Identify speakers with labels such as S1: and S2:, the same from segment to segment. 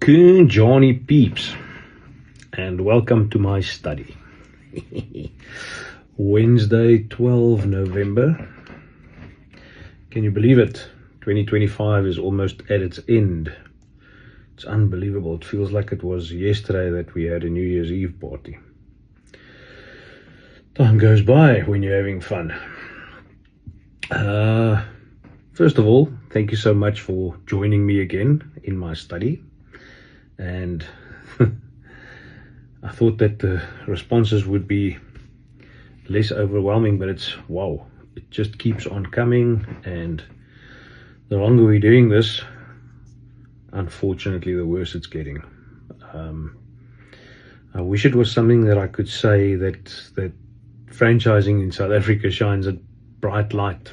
S1: Coon Johnny Peeps, and welcome to my study. Wednesday, 12 November. Can you believe it? 2025 is almost at its end. It's unbelievable. It feels like it was yesterday that we had a New Year's Eve party. Time goes by when you're having fun. First of all, thank you so much for joining me again in my study. And I thought that the responses would be less overwhelming, but it's wow, it just keeps on coming, and the longer we're doing this, unfortunately, the worse it's getting. I wish it was something that I could say that franchising in South Africa shines a bright light,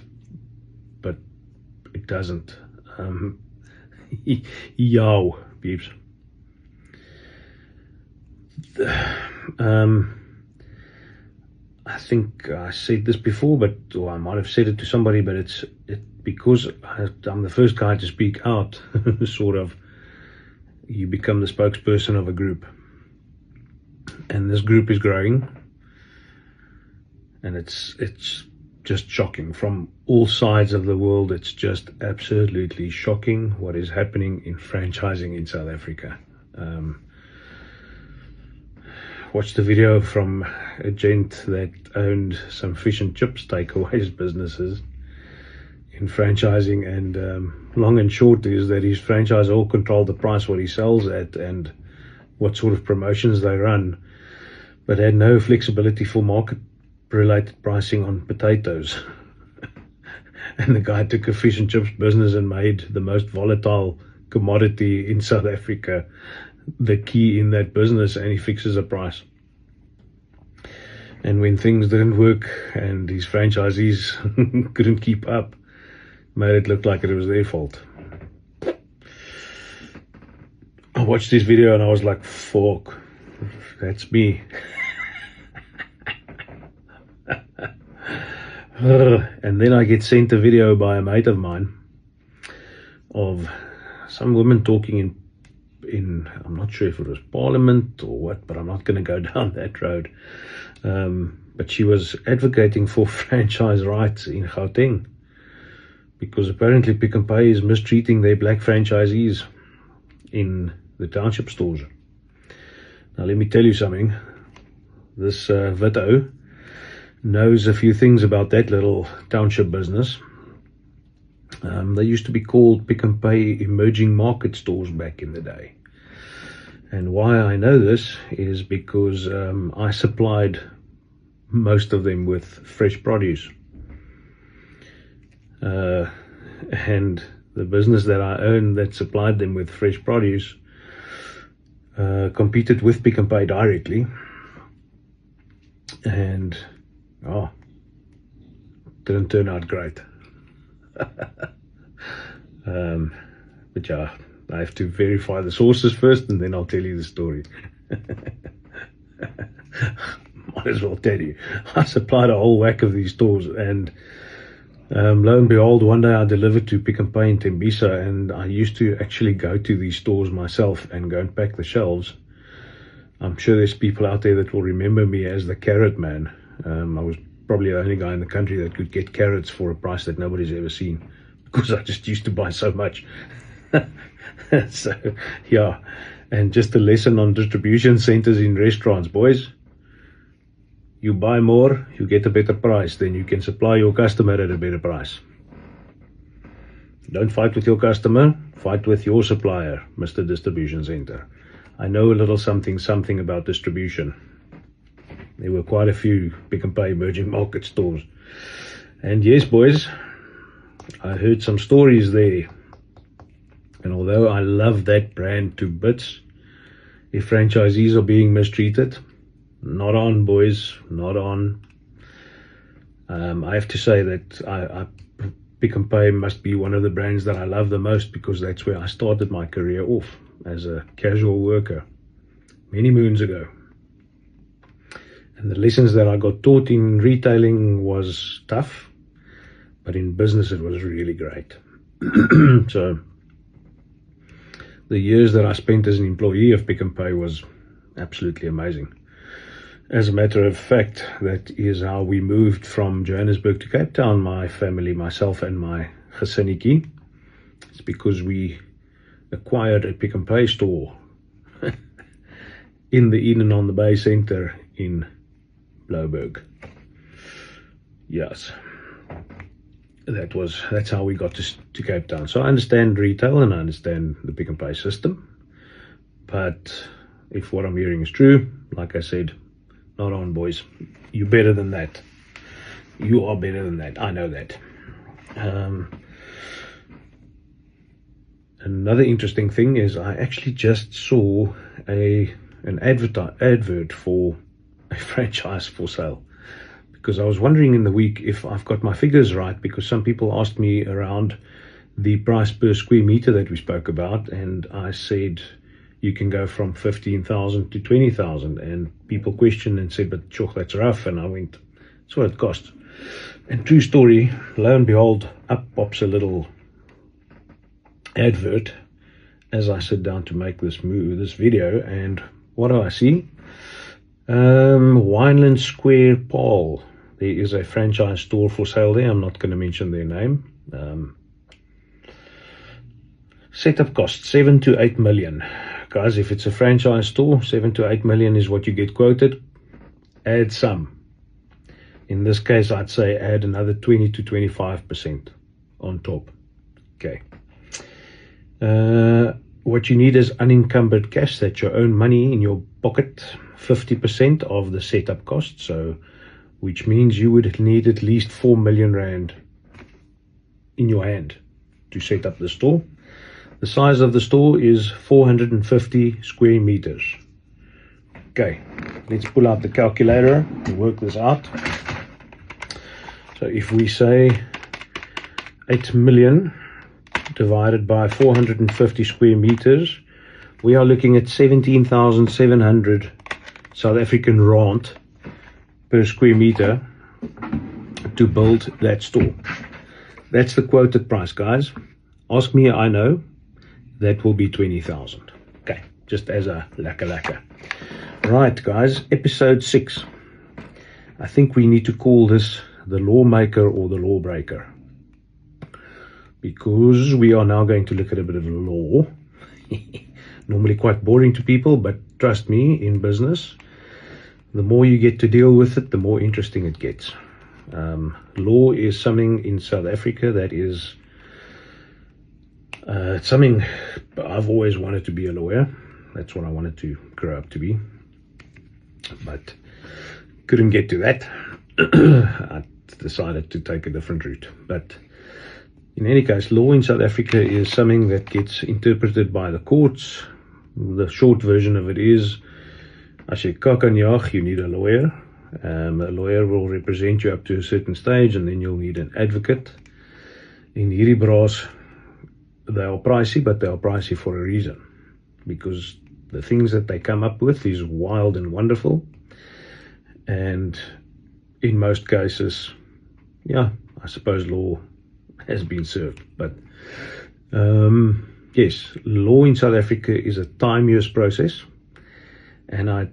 S1: but it doesn't. Yo, peeps. I think I said this before, or I might have said it to somebody, but it's because I'm the first guy to speak out. Sort of, you become the spokesperson of a group, and this group is growing, and it's just shocking from all sides of the world. It's just absolutely shocking what is happening in franchising in South Africa. Watched a video from a gent that owned some fish and chips takeaways businesses in franchising, and long and short is that his franchise all control the price what he sells at and what sort of promotions they run, but had no flexibility for market related pricing on potatoes. And the guy took a fish and chips business and made the most volatile commodity in South Africa the key in that business, and he fixes a price. And when things didn't work and his franchisees couldn't keep up, made it look like it was their fault. I watched this video and I was like, fuck, that's me. And then I get sent a video by a mate of mine of some woman talking in I'm not sure if it was Parliament or what, but I'm not going to go down that road. But she was advocating for franchise rights in Gauteng, because apparently Pick n Pay is mistreating their black franchisees in the township stores. Now let me tell you something. This Vito knows a few things about that little township business. They used to be called Pick n Pay emerging market stores back in the day. And why I know this is because I supplied most of them with fresh produce. And the business that I owned that supplied them with fresh produce competed with Pick n Pay directly. And didn't turn out great. But yeah, I have to verify the sources first, and then I'll tell you the story. Might as well tell you. I supplied a whole whack of these stores, and lo and behold, one day I delivered to Pick n Pay in Tembisa, and I used to actually go to these stores myself and go and pack the shelves. I'm sure there's people out there that will remember me as the carrot man. I was probably the only guy in the country that could get carrots for a price that nobody's ever seen, because I just used to buy so much. So yeah, and just a lesson on distribution centers in restaurants, boys. You buy more, you get a better price, then you can supply your customer at a better price. Don't fight with your customer, fight with your supplier, Mr. Distribution Center. I know a little something about distribution. There were quite a few Pick n Pay emerging market stores. And yes, boys, I heard some stories there. And although I love that brand to bits, if franchisees are being mistreated, not on, boys, not on. I have to say that Pick n Pay must be one of the brands that I love the most, because that's where I started my career off as a casual worker many moons ago. And the lessons that I got taught in retailing was tough, but in business it was really great. So the years that I spent as an employee of Pick n Pay was absolutely amazing. As a matter of fact, that is how we moved from Johannesburg to Cape Town, my family, myself and my gesinnetjie. It's because we acquired a Pick n Pay store in the Eden on the Bay Center in Blouberg. Yes, that's how we got to Cape Town. So I understand retail and I understand the Pick n Pay system, but if what I'm hearing is true, like I said, not on, boys. You're better than that. You are better than that. I know that. Another interesting thing is I actually just saw an advert for a franchise for sale, because I was wondering in the week if I've got my figures right, because some people asked me around the price per square meter that we spoke about, and I said you can go from 15,000 to 20,000, and people questioned and said, but sure, that's rough. And I went, that's what it costs. And true story, lo and behold, up pops a little advert as I sit down to make this video, and what do I see? Wineland Square, Paul. There is a franchise store for sale there. I'm not going to mention their name. Setup cost 7 to 8 million. Guys, if it's a franchise store, 7 to 8 million is what you get quoted. Add some. In this case, I'd say add another 20 to 25% on top. Okay. What you need is unencumbered cash. That's your own money in your pocket. 50% of the setup cost. So, which means you would need at least 4 million rand in your hand to set up the store. The size of the store is 450 square meters. Okay, let's pull out the calculator and work this out. So if we say 8 million divided by 450 square meters, we are looking at 17,700 South African rand per square meter to build that store. That's the quoted price, guys. Ask me, I know. That will be 20,000. Okay, just as a lacka. Right, guys, episode 6. I think we need to call this the Lawmaker or the Lawbreaker, because we are now going to look at a bit of law. Normally quite boring to people, but trust me, in business, the more you get to deal with it, the more interesting it gets. Law is something in South Africa that is it's something I've always wanted to be a lawyer. That's what I wanted to grow up to be, but couldn't get to that. I decided to take a different route. But in any case, law in South Africa is something that gets interpreted by the courts. The short version of it is, as jy kak aan jag, you need a lawyer. A lawyer will represent you up to a certain stage, and then you'll need an advocate. In hierdie braas, they are pricey, but they are pricey for a reason, because the things that they come up with is wild and wonderful, and in most cases, yeah, I suppose law has been served. But yes, law in South Africa is a time-use process, and I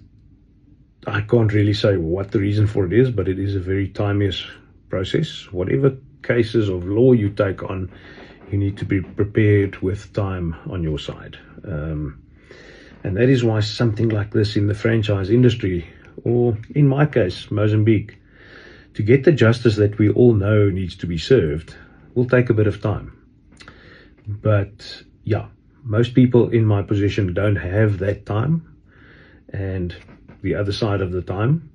S1: can't really say what the reason for it is, but it is a very time-use process. Whatever cases of law you take on, you need to be prepared with time on your side. And that is why something like this in the franchise industry, or in my case, Mozambique, to get the justice that we all know needs to be served, will take a bit of time. But yeah, most people in my position don't have that time and the other side of the time.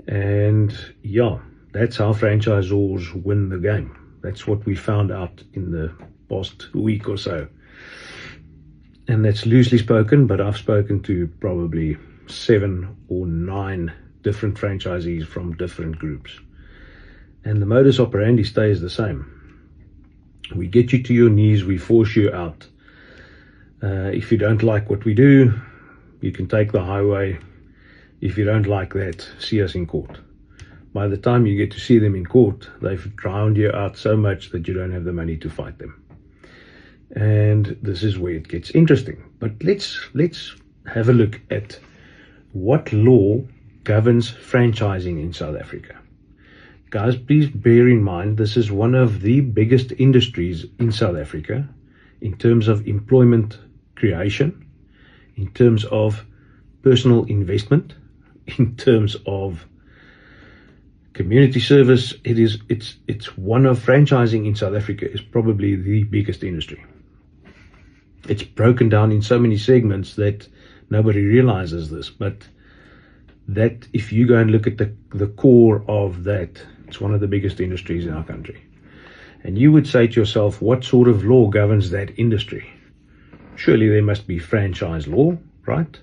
S1: And yeah, that's how franchisors win the game. That's what we found out in the past week or so. And that's loosely spoken, but I've spoken to probably 7 or 9 different franchisees from different groups. And the modus operandi stays the same. We get you to your knees, we force you out. If you don't like what we do, you can take the highway. If you don't like that, see us in court. By the time you get to see them in court, they've drowned you out so much that you don't have the money to fight them. And this is where it gets interesting. But let's have a look at what law governs franchising in South Africa. Guys, please bear in mind, this is one of the biggest industries in South Africa in terms of employment creation, in terms of personal investment, in terms of community service. It's one of franchising in South Africa is probably the biggest industry. It's broken down in so many segments that nobody realizes this, but that if you go and look at the core of that, it's one of the biggest industries in our country. And you would say to yourself, what sort of law governs that industry? Surely there must be franchise law, right?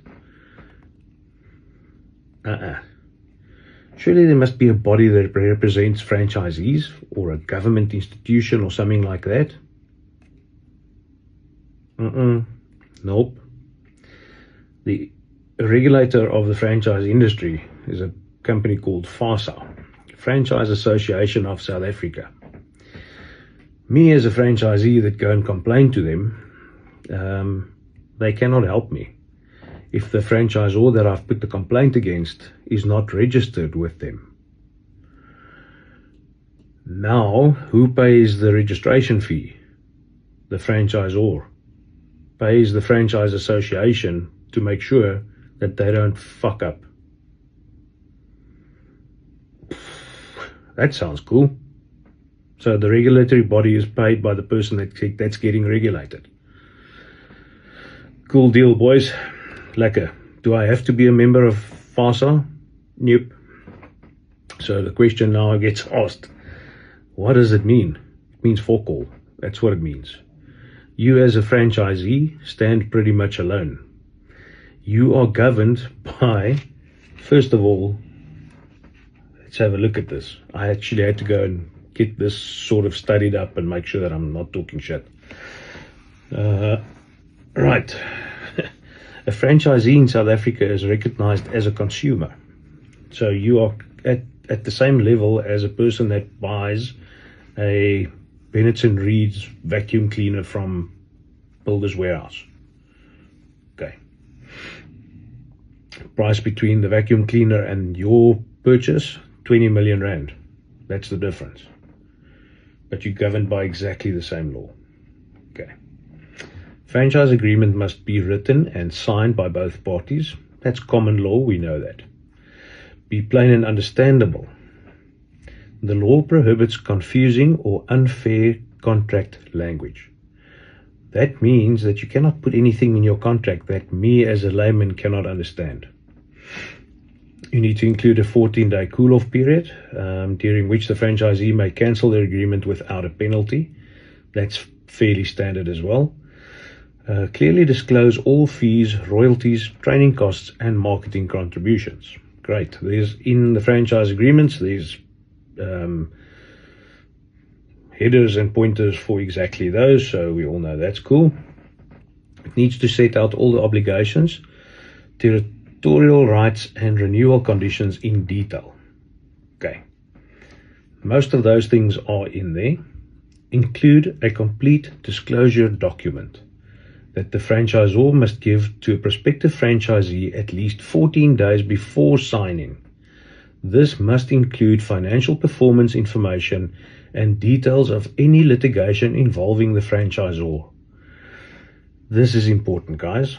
S1: Surely there must be a body that represents franchisees, or a government institution or something like that. Nope. The regulator of the franchise industry is a company called FASA, Franchise Association of South Africa. Me as a franchisee that go and complain to them, they cannot help me if the franchisor that I've put the complaint against is not registered with them. Now, who pays the registration fee? The franchisor pays the franchise association to make sure that they don't fuck up. That sounds cool. So the regulatory body is paid by the person that's getting regulated. Cool deal, boys. Lekker. Do I have to be a member of FASA? Nope. So the question now gets asked, what does it mean? It means fork all. That's what it means. You as a franchisee stand pretty much alone. You are governed by, first of all, let's have a look at this. I actually had to go and get this sort of studied up and make sure that I'm not talking shit. Right. A franchisee in South Africa is recognized as a consumer. So you are at the same level as a person that buys a Bennett & Reed's vacuum cleaner from Builder's Warehouse. Okay. Price between the vacuum cleaner and your purchase, 20 million rand. That's the difference. But you're governed by exactly the same law. Okay. Franchise agreement must be written and signed by both parties. That's common law, we know that. Be plain and understandable. The law prohibits confusing or unfair contract language. That means that you cannot put anything in your contract that me as a layman cannot understand. You need to include a 14-day cool-off period, during which the franchisee may cancel the agreement without a penalty. That's fairly standard as well. Clearly disclose all fees, royalties, training costs, and marketing contributions. Great. There's in the franchise agreements, there's headers and pointers for exactly those, so we all know that's cool. It needs to set out all the obligations, territorial rights, and renewal conditions in detail. Okay. Most of those things are in there. Include a complete disclosure document that the franchisor must give to a prospective franchisee at least 14 days before signing. This must include financial performance information and details of any litigation involving the franchisor. This is important, guys,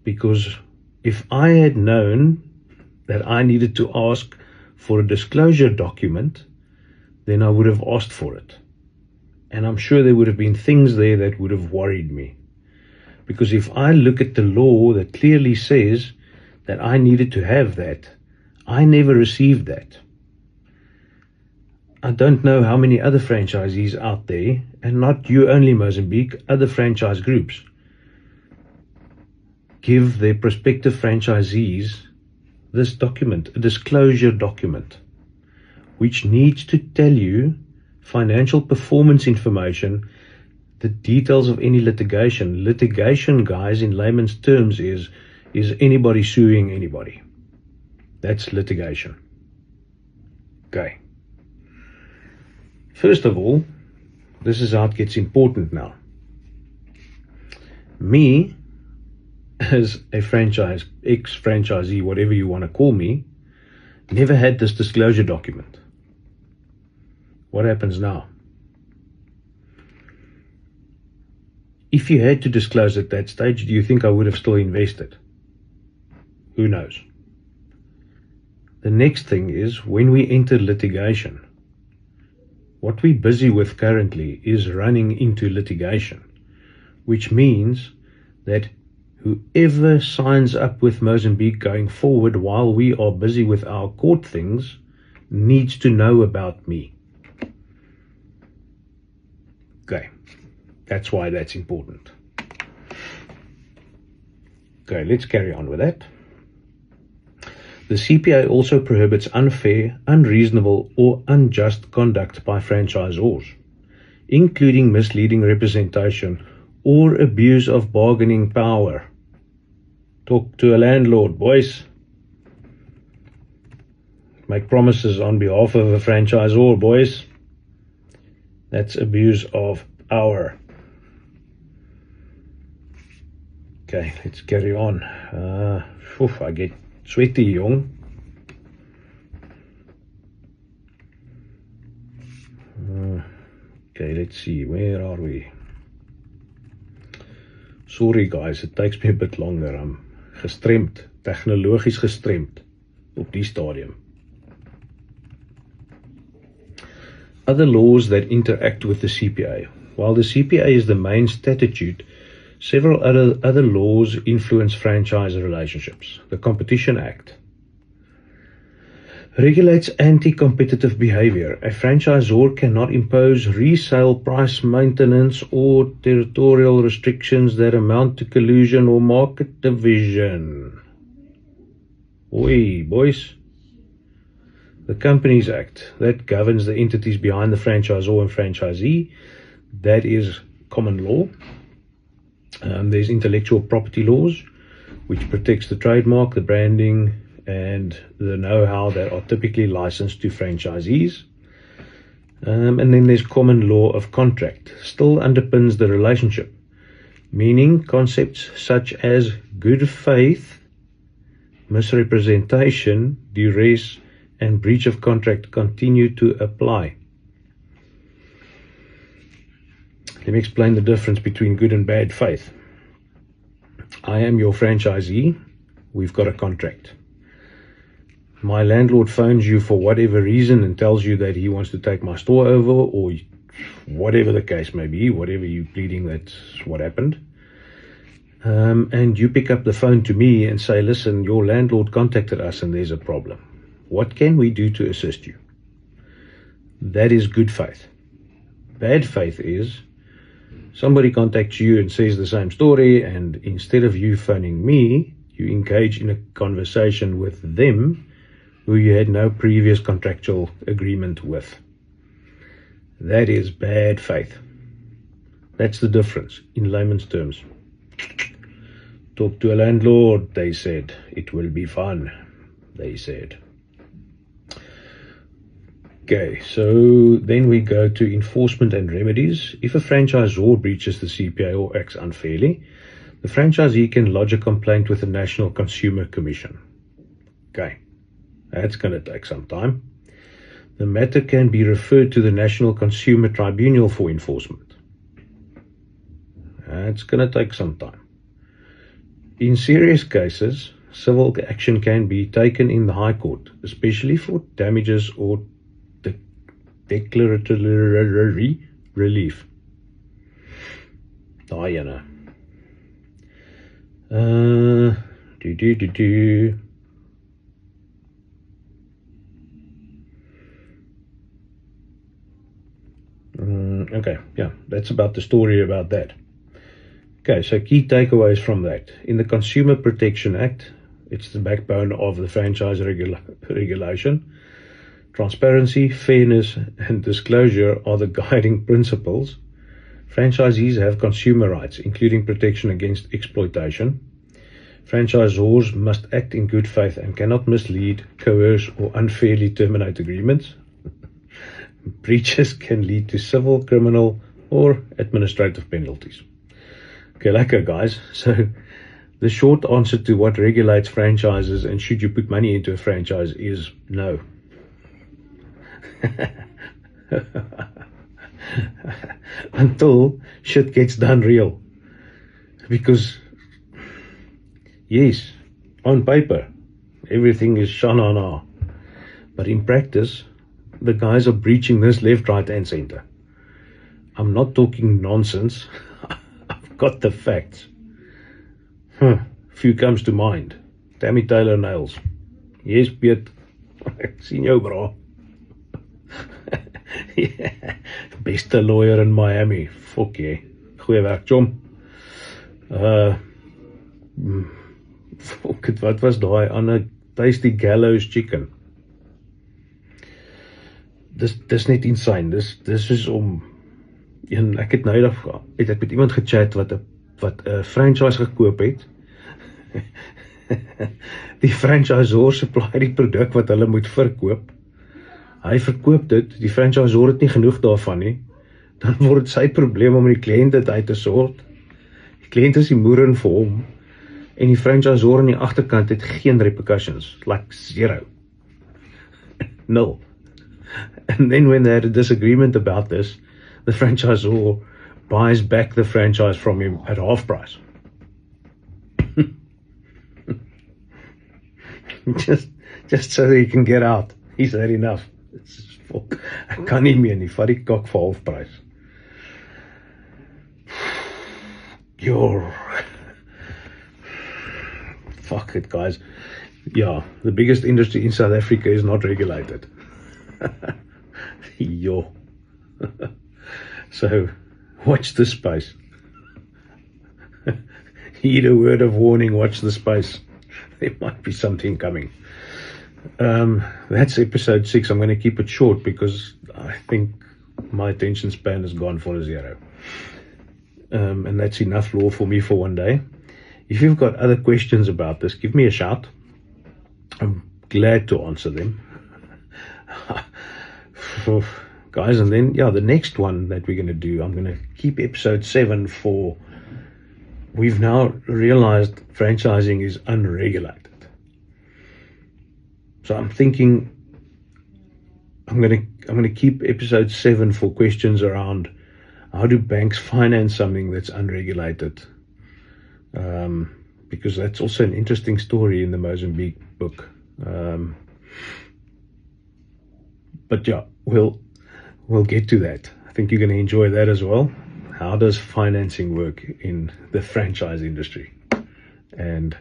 S1: because if I had known that I needed to ask for a disclosure document, then I would have asked for it. And I'm sure there would have been things there that would have worried me. Because if I look at the law that clearly says that I needed to have that, I never received that. I don't know how many other franchisees out there, and not you only, Mozambique, other franchise groups, give their prospective franchisees this document, a disclosure document, which needs to tell you financial performance information, the details of any litigation. Litigation, guys, in layman's terms is anybody suing anybody. That's litigation. Okay. First of all, this is how it gets important now. Me, as a ex-franchisee, whatever you want to call me, never had this disclosure document. What happens now? If you had to disclose at that stage, do you think I would have still invested? Who knows? The next thing is, when we enter litigation, what we're busy with currently is running into litigation, which means that whoever signs up with Mozambique going forward while we are busy with our court things needs to know about me. Okay, that's why that's important. Okay, let's carry on with that. The CPA also prohibits unfair, unreasonable, or unjust conduct by franchisors, including misleading representation or abuse of bargaining power. Talk to a landlord, boys. Make promises on behalf of a franchisor, boys. That's abuse of power. Okay, let's carry on. I get sweaty, jong. Okay, let's see. Where are we? Sorry guys, it takes me a bit longer. I'm gestremd, technologisch gestremd op die stadium. Other laws that interact with the CPA. While the CPA is the main statute, several other laws influence franchise relationships. The Competition Act regulates anti-competitive behavior. A franchisor cannot impose resale price maintenance or territorial restrictions that amount to collusion or market division. Oi, boys. The Companies Act, that governs the entities behind the franchisor and franchisee. That is common law. There's intellectual property laws, which protects the trademark, the branding, and the know-how that are typically licensed to franchisees. And then there's common law of contract, still underpins the relationship, meaning concepts such as good faith, misrepresentation, duress, and breach of contract continue to apply. Let me explain the difference between good and bad faith. I am your franchisee. We've got a contract. My landlord phones you for whatever reason and tells you that he wants to take my store over, or whatever the case may be, whatever you're pleading that's what happened. And you pick up the phone to me and say, listen, your landlord contacted us and there's a problem. What can we do to assist you? That is good faith. Bad faith is somebody contacts you and says the same story, and instead of you phoning me, you engage in a conversation with them who you had no previous contractual agreement with. That is bad faith. That's the difference in layman's terms. Talk to a landlord, they said. It will be fun, they said. Okay, so then we go to enforcement and remedies. If a franchisor breaches the CPA or acts unfairly, the franchisee can lodge a complaint with the National Consumer Commission. Okay, that's going to take some time. The matter can be referred to the National Consumer Tribunal for enforcement. That's going to take some time. In serious cases, civil action can be taken in the High Court, especially for damages or declaratory relief. Diana. Okay, yeah, that's about the story about that. Okay, so key takeaways from that. In the Consumer Protection Act, it's the backbone of the franchise regulation. Transparency, fairness, and disclosure are the guiding principles. Franchisees have consumer rights, including protection against exploitation. Franchisors must act in good faith and cannot mislead, coerce, or unfairly terminate agreements. Breaches can lead to civil, criminal, or administrative penalties. Okay, lekker guys. So the short answer to what regulates franchises and should you put money into a franchise is no. Until shit gets done real. Because, yes, on paper, everything is sha-na-na. But in practice, the guys are breaching this left, right, and center. I'm not talking nonsense. I've got the facts. Few comes to mind. Tammy Taylor Nails. Yes, Piet. Ek sien jou, bro. Yeah. Beste lawyer in Miami. Fuck yeah. Goeie werk, chom. Fuck it, wat was daai ander tasty gallows chicken? Dis net insane. Dis is om ek het nou het ek met iemand gechat wat 'n franchise gekoop het. Die franchisor supply die produk wat hulle moet verkoop. Hy verkoop dit, die franchisor het nie genoeg daarvan nie. Dan word sy probleem om die kliënt dit uit te sort. Die kliënt is die moeder vir hom. En die franchisor aan die agterkant het geen repercussions, like zero. Nul. And then when they had a disagreement about this, the franchisor buys back the franchise from him at half price. just so that he can get out. He's had enough. Ek kan nie meer nie, vat die kak vir half prys. Fuck it, guys. Yeah, the biggest industry in South Africa is not regulated. Yo. So, watch this space. Heed a word of warning, watch the space. There might be something coming. That's episode 6. I'm going to keep it short because I think my attention span has gone for a zero. And that's enough law for me for one day. If you've got other questions about this, give me a shout. I'm glad to answer them. Guys, and then, the next one that we're going to do, I'm going to keep episode 7 for... We've now realized franchising is unregulated. So I'm thinking I'm going to keep episode 7 for questions around how do banks finance something that's unregulated. Because that's also an interesting story in the Mozambique book. But yeah, we'll get to that. I think you're going to enjoy that as well. How does financing work in the franchise industry? And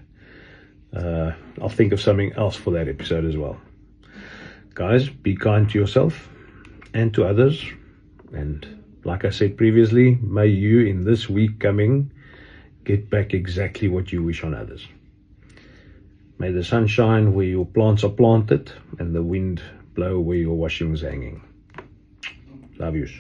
S1: I'll think of something else for that episode as well. Guys, be kind to yourself and to others. And like I said previously, may you in this week coming get back exactly what you wish on others. May the sun shine where your plants are planted and the wind blow where your washing is hanging. Love yous.